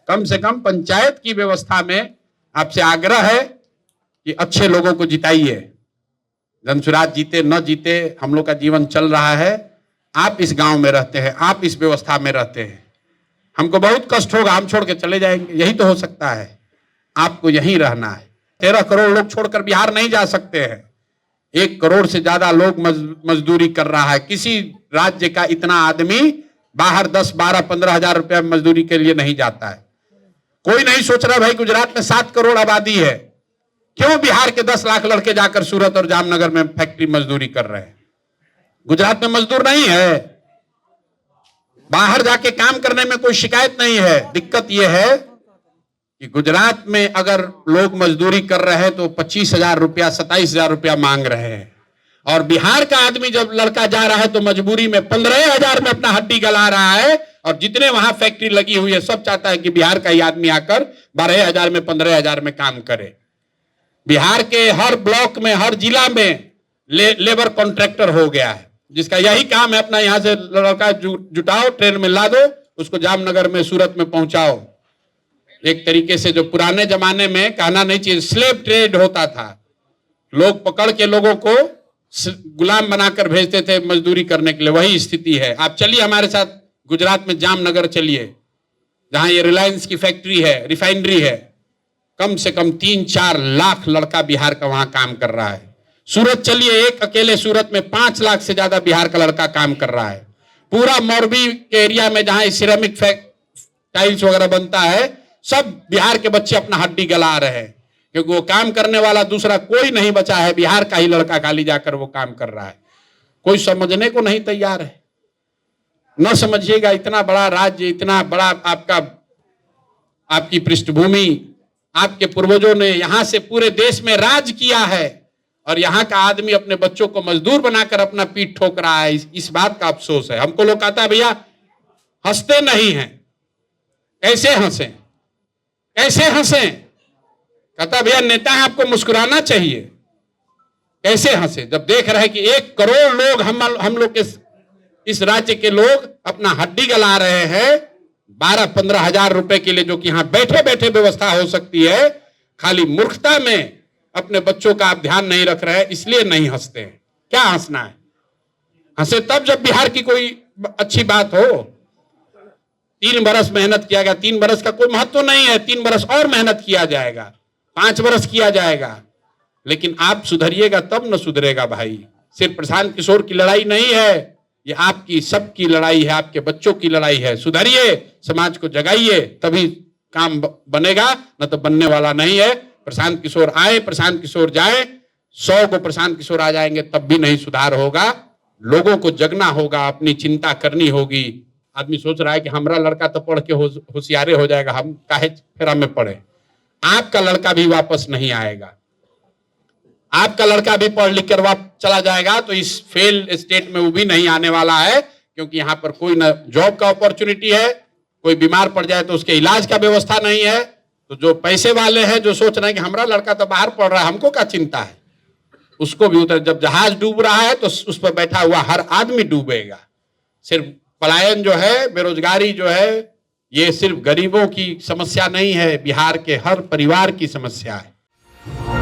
कम से कम पंचायत की व्यवस्था में आपसे आग्रह है कि अच्छे लोगों को जिताइए। जनसुराज जीते न जीते हम लोग का जीवन चल रहा है। आप इस गांव में रहते हैं, आप इस व्यवस्था में रहते हैं, हमको बहुत कष्ट होगा, हम छोड़ के चले जाएंगे, यही तो हो सकता है। आपको यहीं रहना है। 13 करोड़ लोग छोड़कर बिहार नहीं जा सकते हैं। 1 करोड़ से ज्यादा लोग मजदूरी कर रहा है। किसी राज्य का इतना आदमी बाहर 10, 12, 15 हजार रुपया मजदूरी के लिए नहीं जाता है। कोई नहीं सोच रहा भाई गुजरात में 7 करोड़ आबादी है, क्यों बिहार के 10 लाख लड़के जाकर सूरत और जामनगर में फैक्ट्री मजदूरी कर रहे हैं? गुजरात में मजदूर नहीं है, बाहर जाके काम करने में कोई शिकायत नहीं है। दिक्कत यह है कि गुजरात में अगर लोग मजदूरी कर रहे हैं तो 25,000 रुपया, 27,000 रुपया मांग रहे हैं, और बिहार का आदमी जब लड़का जा रहा है तो मजबूरी में 15,000 में अपना हड्डी गला रहा है। और जितने वहां फैक्ट्री लगी हुई है सब चाहता है कि बिहार का ही आदमी आकर 12,000 में, 15,000 में काम करे। बिहार के हर ब्लॉक में, हर जिला में लेबर कॉन्ट्रैक्टर हो गया है, जिसका यही काम है अपना यहां से लड़का जुटाओ, ट्रेन में ला दो, उसको जामनगर में, सूरत में पहुंचाओ। एक तरीके से जो पुराने जमाने में कहना नहीं चाहिए, स्लेव ट्रेड होता था। लोग पकड़ के लोगों को गुलाम बनाकर भेजते थे मजदूरी करने के लिए, वही स्थिति है। आप चलिए हमारे साथ गुजरात में जामनगर चलिए, जहां ये रिलायंस की फैक्ट्री है, रिफाइनरी है। कम से कम 3-4 लाख लड़का बिहार का वहां काम कर रहा है। सूरत चलिए, एक अकेले सूरत में 5 लाख से ज्यादा बिहार का लड़का काम कर रहा है। पूरा मोरबी के एरिया में जहां सिरेमिक टाइल्स वगैरह बनता है, सब बिहार के बच्चे अपना हड्डी गला रहे हैं, क्योंकि वो काम करने वाला दूसरा कोई नहीं बचा है। बिहार का ही लड़का खाली जाकर वो काम कर रहा है। कोई समझने को नहीं तैयार है। न समझिएगा, इतना बड़ा राज्य, इतना बड़ा आपकी पृष्ठभूमि, आपके पूर्वजों ने यहां से पूरे देश में राज किया है, और यहां का आदमी अपने बच्चों को मजदूर बनाकर अपना पीठ ठोक रहा है। इस बात का अफसोस है। हमको लोग कहता है भैया हंसते नहीं हैं। कैसे हंसे, कैसे हंसे? कहता भैया नेता है, आपको मुस्कुराना चाहिए। कैसे हंसे जब देख रहे हैं कि 1 करोड़ लोग हम लोग के इस राज्य के लोग अपना हड्डी गला रहे हैं 12-15 हजार रुपए के लिए, जो कि यहां बैठे बैठे व्यवस्था हो सकती है। खाली मूर्खता में अपने बच्चों का आप ध्यान नहीं रख रहे हैं, इसलिए नहीं हंसते हैं। क्या हंसना है? हंसे तब जब बिहार की कोई अच्छी बात हो। 3 बरस मेहनत किया गया, 3 बरस का कोई महत्व नहीं है, 3 बरस और मेहनत किया जाएगा, 5 बरस किया जाएगा, लेकिन आप सुधरिएगा तब न सुधरेगा भाई। सिर्फ प्रशांत किशोर की लड़ाई नहीं है, ये आपकी सबकी लड़ाई है, आपके बच्चों की लड़ाई है। सुधरिए, समाज को जगाइए, तभी काम बनेगा, न तो बनने वाला नहीं है। प्रशांत किशोर आए, प्रशांत किशोर जाए, 100 को प्रशांत किशोर आ जाएंगे तब भी नहीं सुधार होगा। लोगों को जगना होगा, अपनी चिंता करनी होगी। आदमी सोच रहा है कि हमारा लड़का तो पढ़ के होशियारे हो जाएगा, हम काहे फेरा में पड़े। आपका लड़का भी वापस नहीं आएगा। आपका लड़का भी पढ़ लिख कर वापस चला जाएगा तो इस फेल स्टेट में वो भी नहीं आने वाला है, क्योंकि यहाँ पर कोई ना जॉब का अपॉर्चुनिटी है, कोई बीमार पड़ जाए तो उसके इलाज का व्यवस्था नहीं है। तो जो पैसे वाले हैं, जो सोच रहे हैं कि हमारा लड़का तो बाहर पढ़ रहा है, हमको क्या चिंता है, उसको भी उतर। जब जहाज डूब रहा है तो उस पर बैठा हुआ हर आदमी डूबेगा। सिर्फ पलायन जो है, बेरोजगारी जो है, ये सिर्फ गरीबों की समस्या नहीं है, बिहार के हर परिवार की समस्या है।